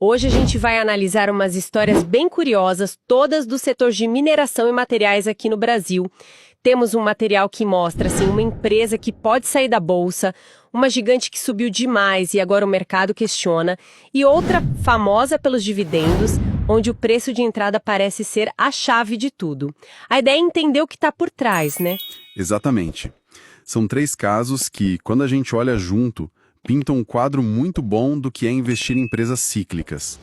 Hoje a gente vai analisar umas histórias bem curiosas, todas do setor de mineração e materiais aqui no Brasil. Temos um material que mostra, assim, uma empresa que pode sair da bolsa, uma gigante que subiu demais e agora o mercado questiona, e outra famosa pelos dividendos, onde o preço de entrada parece ser a chave de tudo. A ideia é entender o que está por trás, né? Exatamente. São 3 casos que, quando a gente olha junto, pintam um quadro muito bom do que é investir em empresas cíclicas.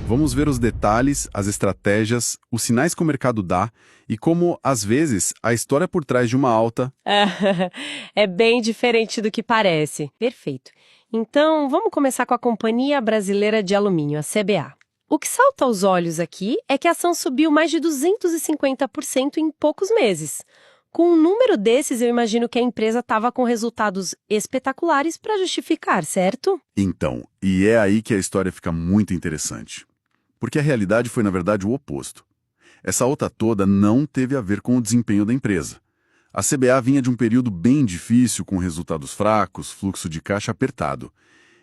Vamos ver os detalhes, as estratégias, os sinais que o mercado dá e como, às vezes, a história por trás de uma alta... É bem diferente do que parece. Perfeito. Então, vamos começar com a Companhia Brasileira de Alumínio, a CBA. O que salta aos olhos aqui é que a ação subiu mais de 250% em poucos meses. Com um número desses, eu imagino que a empresa estava com resultados espetaculares para justificar, certo? Então, e é aí que a história fica muito interessante. Porque a realidade foi, na verdade, o oposto. Essa alta toda não teve a ver com o desempenho da empresa. A CBA vinha de um período bem difícil, com resultados fracos, fluxo de caixa apertado.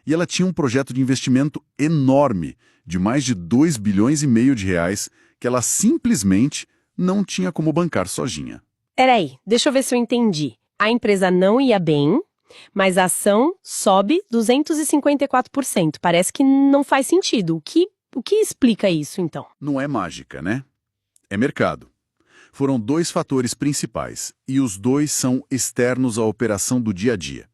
E ela tinha um projeto de investimento enorme, de mais de 2,5 bilhões de reais, que ela simplesmente não tinha como bancar sozinha. Peraí, deixa eu ver se eu entendi. A empresa não ia bem, mas a ação sobe 254%. Parece que não faz sentido. O que explica isso, então? Não é mágica, né? É mercado. Foram 2 fatores principais, e os 2 são externos à operação do dia a dia.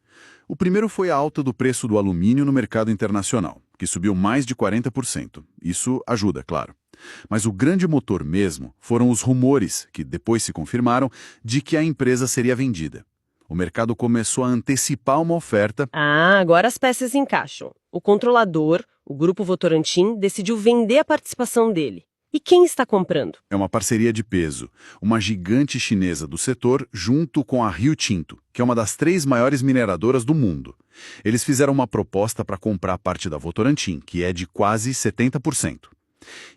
O primeiro foi a alta do preço do alumínio no mercado internacional, que subiu mais de 40%. Isso ajuda, claro. Mas o grande motor mesmo foram os rumores, que depois se confirmaram, de que a empresa seria vendida. O mercado começou a antecipar uma oferta... Ah, agora as peças encaixam. O controlador, o Grupo Votorantim, decidiu vender a participação dele. E quem está comprando? É uma parceria de peso, uma gigante chinesa do setor junto com a Rio Tinto, que é uma das 3 maiores mineradoras do mundo. Eles fizeram uma proposta para comprar parte da Votorantim, que é de quase 70%.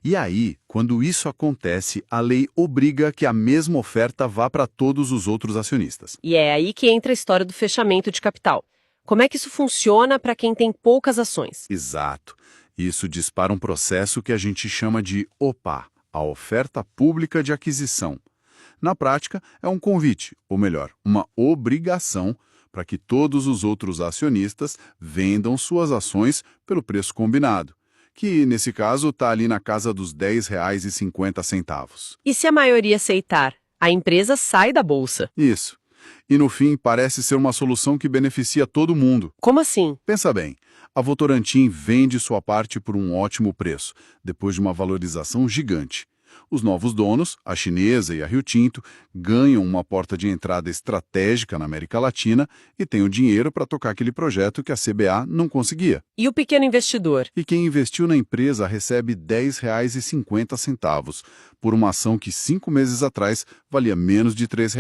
E aí, quando isso acontece, a lei obriga que a mesma oferta vá para todos os outros acionistas. E é aí que entra a história do fechamento de capital. Como é que isso funciona para quem tem poucas ações? Exato. Isso dispara um processo que a gente chama de OPA, a Oferta Pública de Aquisição. Na prática, é um convite, ou melhor, uma obrigação para que todos os outros acionistas vendam suas ações pelo preço combinado, que, nesse caso, está ali na casa dos R$ 10,50. E se a maioria aceitar, a empresa sai da bolsa? Isso. E, no fim, parece ser uma solução que beneficia todo mundo. Como assim? Pensa bem, a Votorantim vende sua parte por um ótimo preço, depois de uma valorização gigante. Os novos donos, a chinesa e a Rio Tinto, ganham uma porta de entrada estratégica na América Latina e têm o dinheiro para tocar aquele projeto que a CBA não conseguia. E o pequeno investidor? E quem investiu na empresa recebe R$ 10,50 por uma ação que 5 meses atrás valia menos de R$ 3.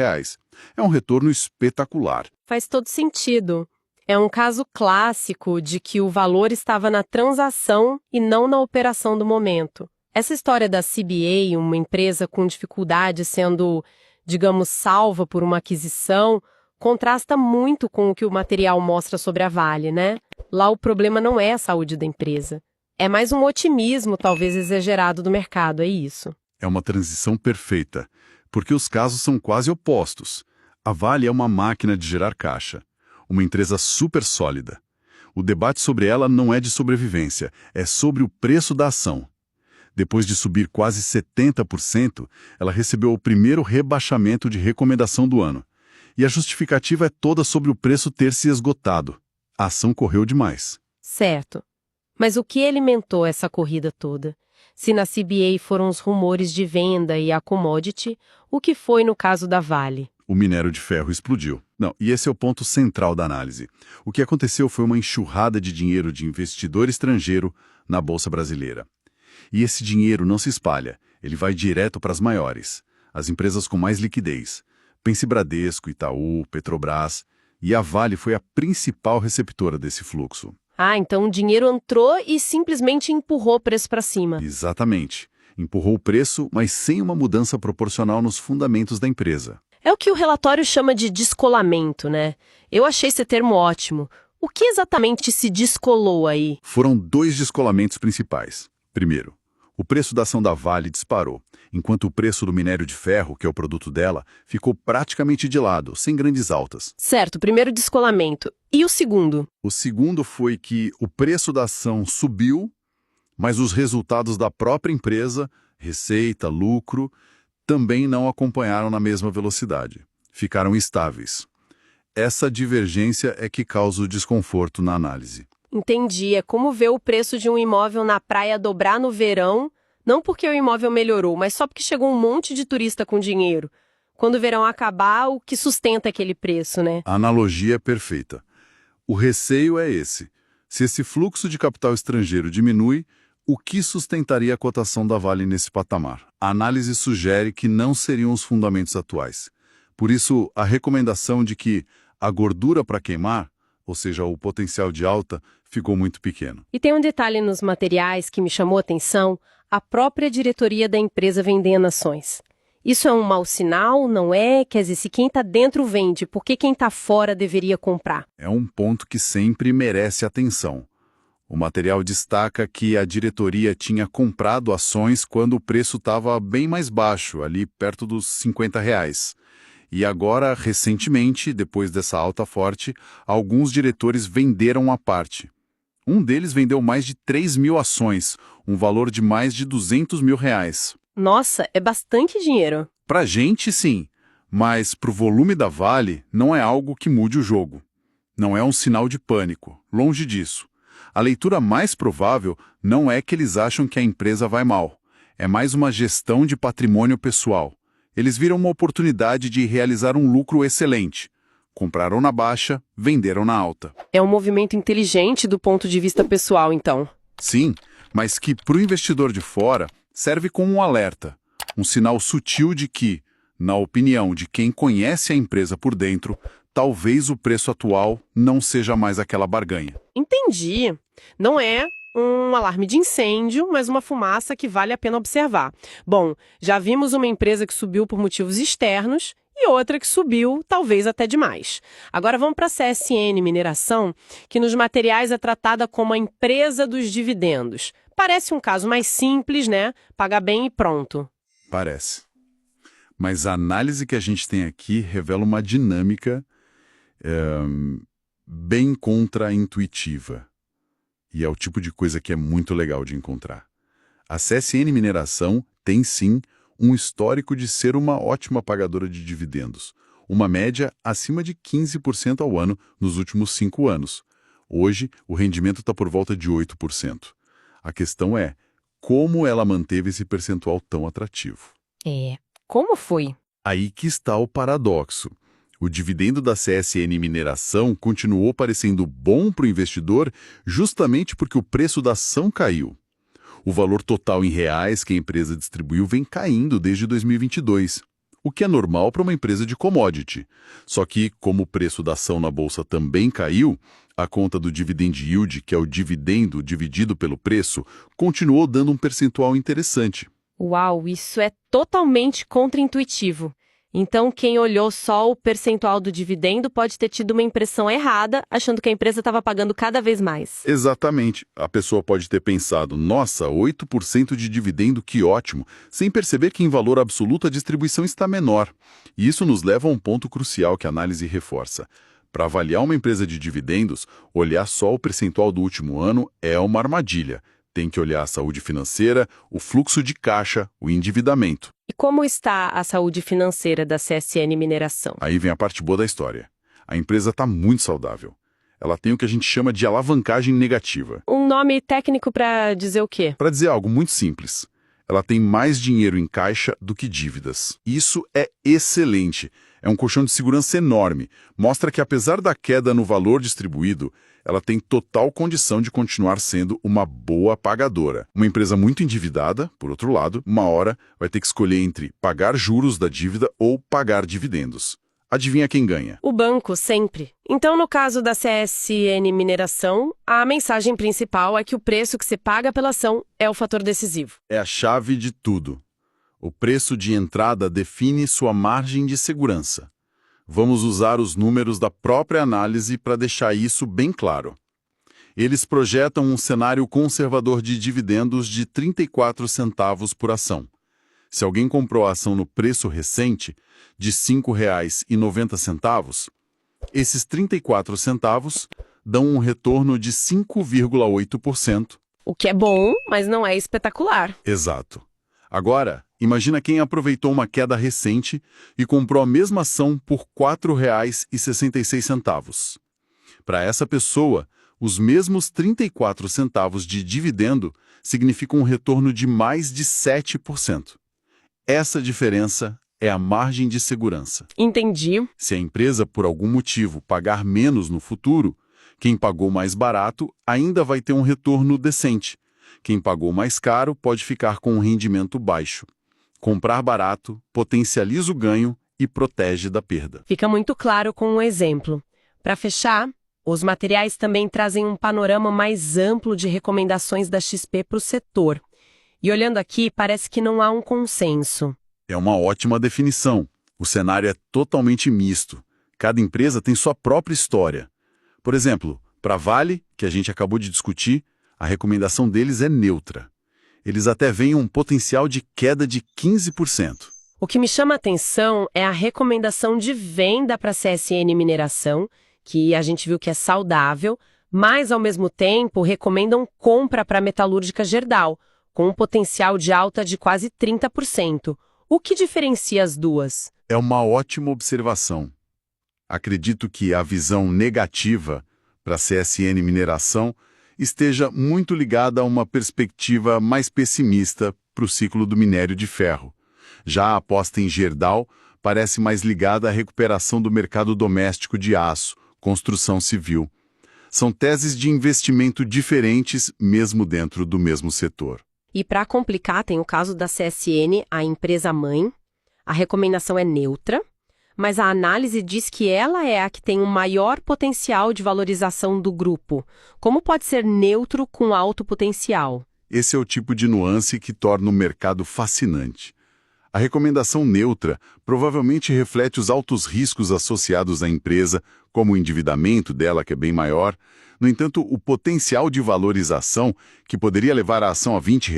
É um retorno espetacular. Faz todo sentido. É um caso clássico de que o valor estava na transação e não na operação do momento. Essa história da CBA, uma empresa com dificuldade sendo, digamos, salva por uma aquisição, contrasta muito com o que o material mostra sobre a Vale, né? Lá o problema não é a saúde da empresa. É mais um otimismo, talvez exagerado, do mercado, é isso. É uma transição perfeita, porque os casos são quase opostos. A Vale é uma máquina de gerar caixa, uma empresa super sólida. O debate sobre ela não é de sobrevivência, é sobre o preço da ação. Depois de subir quase 70%, ela recebeu o primeiro rebaixamento de recomendação do ano. E a justificativa é toda sobre o preço ter se esgotado. A ação correu demais. Certo. Mas o que alimentou essa corrida toda? Se na CBA foram os rumores de venda e a commodity, o que foi no caso da Vale? O minério de ferro explodiu. Não, e esse é o ponto central da análise. O que aconteceu foi uma enxurrada de dinheiro de investidor estrangeiro na Bolsa Brasileira. E esse dinheiro não se espalha, ele vai direto para as maiores, as empresas com mais liquidez. Pense Bradesco, Itaú, Petrobras, e a Vale foi a principal receptora desse fluxo. Ah, então o dinheiro entrou e simplesmente empurrou o preço para cima. Exatamente. Empurrou o preço, mas sem uma mudança proporcional nos fundamentos da empresa. É o que o relatório chama de descolamento, né? Eu achei esse termo ótimo. O que exatamente se descolou aí? Foram dois descolamentos principais. Primeiro, o preço da ação da Vale disparou, enquanto o preço do minério de ferro, que é o produto dela, ficou praticamente de lado, sem grandes altas. Certo, primeiro descolamento. E o segundo? O segundo foi que o preço da ação subiu, mas os resultados da própria empresa, receita, lucro, também não acompanharam na mesma velocidade. Ficaram estáveis. Essa divergência é que causa o desconforto na análise. Entendi. É como ver o preço de um imóvel na praia dobrar no verão, não porque o imóvel melhorou, mas só porque chegou um monte de turista com dinheiro. Quando o verão acabar, o que sustenta aquele preço, né? A analogia é perfeita. O receio é esse. Se esse fluxo de capital estrangeiro diminui, o que sustentaria a cotação da Vale nesse patamar? A análise sugere que não seriam os fundamentos atuais. Por isso, a recomendação de que a gordura para queimar, ou seja, o potencial de alta, ficou muito pequeno. E tem um detalhe nos materiais que me chamou a atenção: a própria diretoria da empresa vendendo ações. Isso é um mau sinal, não é? Quer dizer, se quem está dentro vende, por que quem está fora deveria comprar? É um ponto que sempre merece atenção. O material destaca que a diretoria tinha comprado ações quando o preço estava bem mais baixo, ali perto dos R$ 50. E agora, recentemente, depois dessa alta forte, alguns diretores venderam a parte. Um deles vendeu mais de 3.000 ações, um valor de mais de R$ 200 mil. Nossa, é bastante dinheiro. Pra gente, sim, mas pro volume da Vale não é algo que mude o jogo. Não é um sinal de pânico, longe disso. A leitura mais provável não é que eles acham que a empresa vai mal. É mais uma gestão de patrimônio pessoal. Eles viram uma oportunidade de realizar um lucro excelente. Compraram na baixa, venderam na alta. É um movimento inteligente do ponto de vista pessoal, então. Sim, mas que para o investidor de fora serve como um alerta. Um sinal sutil de que, na opinião de quem conhece a empresa por dentro, talvez o preço atual não seja mais aquela barganha. Entendi. Não é um alarme de incêndio, mas uma fumaça que vale a pena observar. Bom, já vimos uma empresa que subiu por motivos externos e outra que subiu, talvez até demais. Agora vamos para a CSN Mineração, que nos materiais é tratada como a empresa dos dividendos. Parece um caso mais simples, né? Paga bem e pronto. Parece. Mas a análise que a gente tem aqui revela uma dinâmica bem contraintuitiva. E é o tipo de coisa que é muito legal de encontrar. A CSN Mineração tem, sim, um histórico de ser uma ótima pagadora de dividendos, uma média acima de 15% ao ano nos últimos 5 anos. Hoje, o rendimento está por volta de 8%. A questão é, como ela manteve esse percentual tão atrativo? Como foi? Aí que está o paradoxo. O dividendo da CSN Mineração continuou parecendo bom para o investidor justamente porque o preço da ação caiu. O valor total em reais que a empresa distribuiu vem caindo desde 2022, o que é normal para uma empresa de commodity. Só que, como o preço da ação na bolsa também caiu, a conta do dividend yield, que é o dividendo dividido pelo preço, continuou dando um percentual interessante. Uau, isso é totalmente contraintuitivo. Então, quem olhou só o percentual do dividendo pode ter tido uma impressão errada, achando que a empresa estava pagando cada vez mais. Exatamente. A pessoa pode ter pensado, nossa, 8% de dividendo, que ótimo, sem perceber que em valor absoluto a distribuição está menor. E isso nos leva a um ponto crucial que a análise reforça. Para avaliar uma empresa de dividendos, olhar só o percentual do último ano é uma armadilha. Tem que olhar a saúde financeira, o fluxo de caixa, o endividamento. E como está a saúde financeira da CSN Mineração? Aí vem a parte boa da história. A empresa está muito saudável. Ela tem o que a gente chama de alavancagem negativa. Um nome técnico para dizer o quê? Para dizer algo muito simples. Ela tem mais dinheiro em caixa do que dívidas. Isso é excelente. É um colchão de segurança enorme. Mostra que, apesar da queda no valor distribuído, ela tem total condição de continuar sendo uma boa pagadora. Uma empresa muito endividada, por outro lado, uma hora vai ter que escolher entre pagar juros da dívida ou pagar dividendos. Adivinha quem ganha? O banco, sempre. Então, no caso da CSN Mineração, a mensagem principal é que o preço que se paga pela ação é o fator decisivo. É a chave de tudo. O preço de entrada define sua margem de segurança. Vamos usar os números da própria análise para deixar isso bem claro. Eles projetam um cenário conservador de dividendos de 34 centavos por ação. Se alguém comprou a ação no preço recente, de R$ 5,90, esses 34 centavos dão um retorno de 5,8%. O que é bom, mas não é espetacular. Exato. Agora, imagina quem aproveitou uma queda recente e comprou a mesma ação por R$ 4,66. Para essa pessoa, os mesmos 34 centavos de dividendo significam um retorno de mais de 7%. Essa diferença é a margem de segurança. Entendi. Se a empresa, por algum motivo, pagar menos no futuro, quem pagou mais barato ainda vai ter um retorno decente. Quem pagou mais caro pode ficar com um rendimento baixo. Comprar barato potencializa o ganho e protege da perda. Fica muito claro com um exemplo. Para fechar, os materiais também trazem um panorama mais amplo de recomendações da XP para o setor. E olhando aqui, parece que não há um consenso. É uma ótima definição. O cenário é totalmente misto. Cada empresa tem sua própria história. Por exemplo, para a Vale, que a gente acabou de discutir, a recomendação deles é neutra. Eles até veem um potencial de queda de 15%. O que me chama a atenção é a recomendação de venda para a CSN Mineração, que a gente viu que é saudável, mas, ao mesmo tempo, recomendam compra para a Metalúrgica Gerdau, com um potencial de alta de quase 30%. O que diferencia as duas? É uma ótima observação. Acredito que a visão negativa para a CSN Mineração esteja muito ligada a uma perspectiva mais pessimista para o ciclo do minério de ferro. Já a aposta em Gerdau parece mais ligada à recuperação do mercado doméstico de aço, construção civil. São teses de investimento diferentes, mesmo dentro do mesmo setor. E para complicar, tem o caso da CSN, a empresa mãe. A recomendação é neutra, mas a análise diz que ela é a que tem o maior potencial de valorização do grupo. Como pode ser neutro com alto potencial? Esse é o tipo de nuance que torna o mercado fascinante. A recomendação neutra provavelmente reflete os altos riscos associados à empresa, como o endividamento dela, que é bem maior. No entanto, o potencial de valorização, que poderia levar a ação a R$ 20,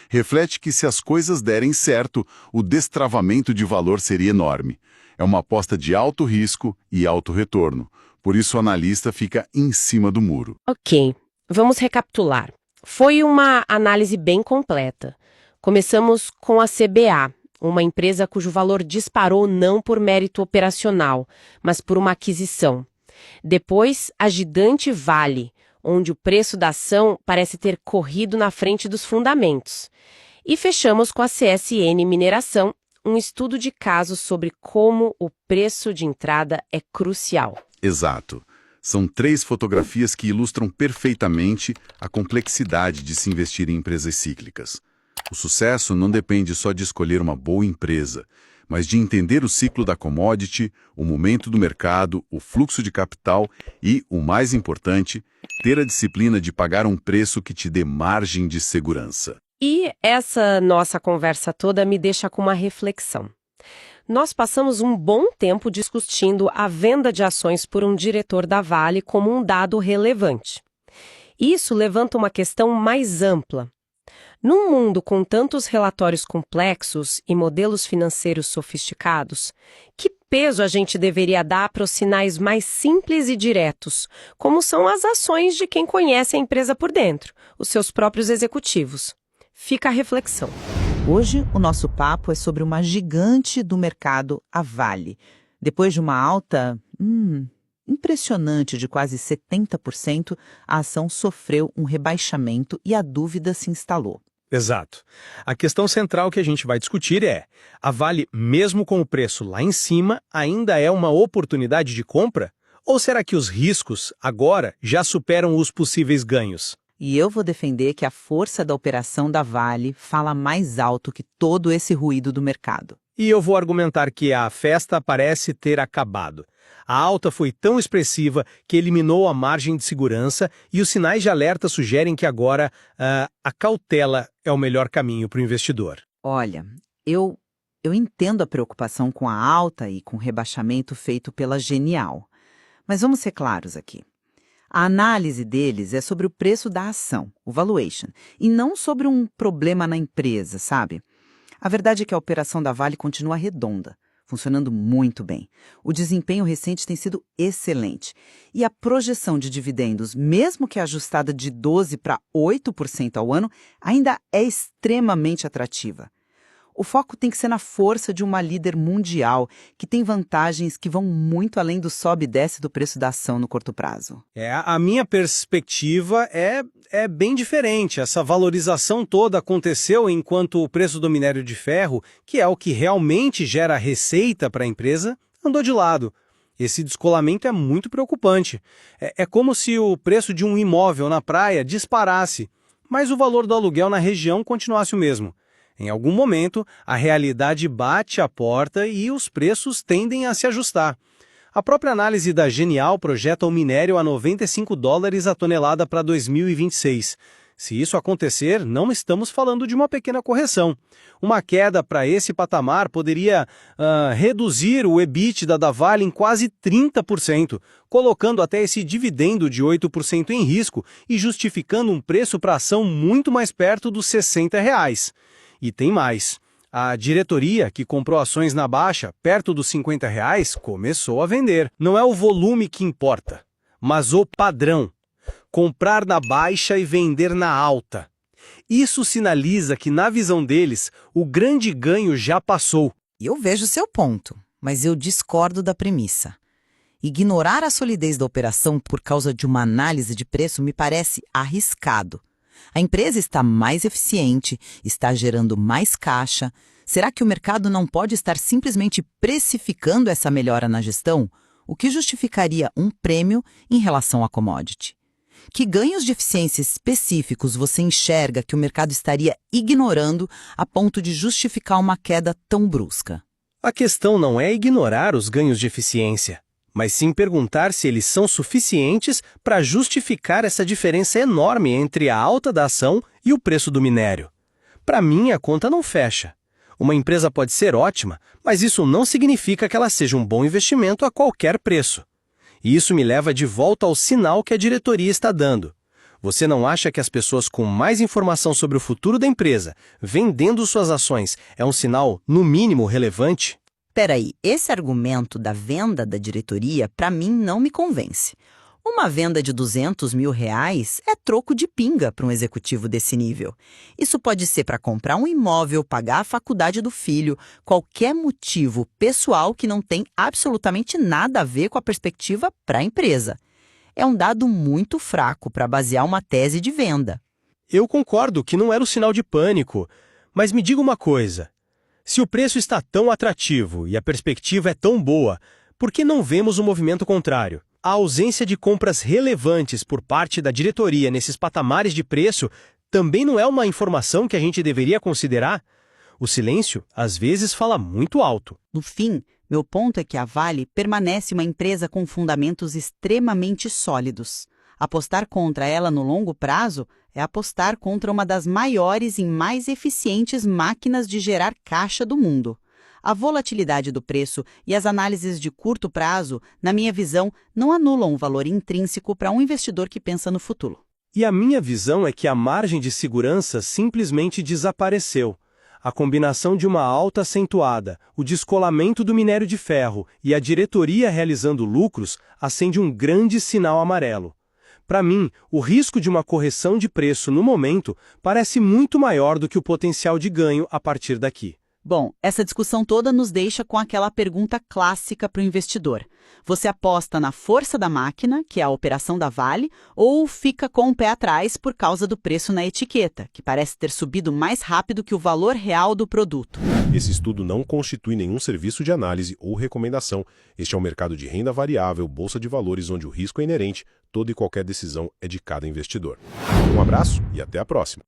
reflete que se as coisas derem certo, o destravamento de valor seria enorme. É uma aposta de alto risco e alto retorno. Por isso o analista fica em cima do muro. Ok, vamos recapitular. Foi uma análise bem completa. Começamos com a CBA, uma empresa cujo valor disparou não por mérito operacional, mas por uma aquisição. Depois, a gigante Vale, onde o preço da ação parece ter corrido na frente dos fundamentos. E fechamos com a CSN Mineração, um estudo de caso sobre como o preço de entrada é crucial. Exato. São 3 fotografias que ilustram perfeitamente a complexidade de se investir em empresas cíclicas. O sucesso não depende só de escolher uma boa empresa, mas de entender o ciclo da commodity, o momento do mercado, o fluxo de capital e, o mais importante, ter a disciplina de pagar um preço que te dê margem de segurança. E essa nossa conversa toda me deixa com uma reflexão. Nós passamos um bom tempo discutindo a venda de ações por um diretor da Vale como um dado relevante. Isso levanta uma questão mais ampla. Num mundo com tantos relatórios complexos e modelos financeiros sofisticados, que peso a gente deveria dar para os sinais mais simples e diretos, como são as ações de quem conhece a empresa por dentro, os seus próprios executivos? Fica a reflexão. Hoje, o nosso papo é sobre uma gigante do mercado, a Vale. Depois de uma alta impressionante de quase 70%, a ação sofreu um rebaixamento e a dúvida se instalou. Exato. A questão central que a gente vai discutir é: a Vale, mesmo com o preço lá em cima, ainda é uma oportunidade de compra? Ou será que os riscos, agora, já superam os possíveis ganhos? E eu vou defender que a força da operação da Vale fala mais alto que todo esse ruído do mercado. E eu vou argumentar que a festa parece ter acabado. A alta foi tão expressiva que eliminou a margem de segurança e os sinais de alerta sugerem que agora a cautela é o melhor caminho para o investidor. Olha, eu eu entendo a preocupação com a alta e com o rebaixamento feito pela Genial. Mas vamos ser claros aqui. A análise deles é sobre o preço da ação, o valuation, e não sobre um problema na empresa, sabe? A verdade é que a operação da Vale continua redonda, funcionando muito bem. O desempenho recente tem sido excelente. E a projeção de dividendos, mesmo que ajustada de 12% para 8% ao ano, ainda é extremamente atrativa. O foco tem que ser na força de uma líder mundial, que tem vantagens que vão muito além do sobe e desce do preço da ação no curto prazo. A minha perspectiva é bem diferente. Essa valorização toda aconteceu enquanto o preço do minério de ferro, que é o que realmente gera receita para a empresa, andou de lado. Esse descolamento é muito preocupante. É como se o preço de um imóvel na praia disparasse, mas o valor do aluguel na região continuasse o mesmo. Em algum momento, a realidade bate a porta e os preços tendem a se ajustar. A própria análise da Genial projeta o minério a $95 a tonelada para 2026. Se isso acontecer, não estamos falando de uma pequena correção. Uma queda para esse patamar poderia reduzir o EBITDA da Vale em quase 30%, colocando até esse dividendo de 8% em risco e justificando um preço para a ação muito mais perto dos R$60. E tem mais. A diretoria, que comprou ações na baixa, perto dos R$50, começou a vender. Não é o volume que importa, mas o padrão. Comprar na baixa e vender na alta. Isso sinaliza que, na visão deles, o grande ganho já passou. Eu vejo seu ponto, mas eu discordo da premissa. Ignorar a solidez da operação por causa de uma análise de preço me parece arriscado. A empresa está mais eficiente, está gerando mais caixa. Será que o mercado não pode estar simplesmente precificando essa melhora na gestão? O que justificaria um prêmio em relação à commodity? Que ganhos de eficiência específicos você enxerga que o mercado estaria ignorando a ponto de justificar uma queda tão brusca? A questão não é ignorar os ganhos de eficiência, mas sim perguntar se eles são suficientes para justificar essa diferença enorme entre a alta da ação e o preço do minério. Para mim, a conta não fecha. Uma empresa pode ser ótima, mas isso não significa que ela seja um bom investimento a qualquer preço. E isso me leva de volta ao sinal que a diretoria está dando. Você não acha que as pessoas com mais informação sobre o futuro da empresa, vendendo suas ações, é um sinal, no mínimo, relevante? Peraí, esse argumento da venda da diretoria, para mim, não me convence. Uma venda de R$200 mil é troco de pinga para um executivo desse nível. Isso pode ser para comprar um imóvel, pagar a faculdade do filho, qualquer motivo pessoal que não tem absolutamente nada a ver com a perspectiva para a empresa. É um dado muito fraco para basear uma tese de venda. Eu concordo que não era o sinal de pânico, mas me diga uma coisa. Se o preço está tão atrativo e a perspectiva é tão boa, por que não vemos o movimento contrário? A ausência de compras relevantes por parte da diretoria nesses patamares de preço também não é uma informação que a gente deveria considerar? O silêncio, às vezes, fala muito alto. No fim, meu ponto é que a Vale permanece uma empresa com fundamentos extremamente sólidos. Apostar contra ela no longo prazo é apostar contra uma das maiores e mais eficientes máquinas de gerar caixa do mundo. A volatilidade do preço e as análises de curto prazo, na minha visão, não anulam o valor intrínseco para um investidor que pensa no futuro. E a minha visão é que a margem de segurança simplesmente desapareceu. A combinação de uma alta acentuada, o descolamento do minério de ferro e a diretoria realizando lucros acende um grande sinal amarelo. Para mim, o risco de uma correção de preço no momento parece muito maior do que o potencial de ganho a partir daqui. Bom, essa discussão toda nos deixa com aquela pergunta clássica para o investidor. Você aposta na força da máquina, que é a operação da Vale, ou fica com o pé atrás por causa do preço na etiqueta, que parece ter subido mais rápido que o valor real do produto? Esse estudo não constitui nenhum serviço de análise ou recomendação. Este é um mercado de renda variável, bolsa de valores, onde o risco é inerente. Toda e qualquer decisão é de cada investidor. Um abraço e até a próxima.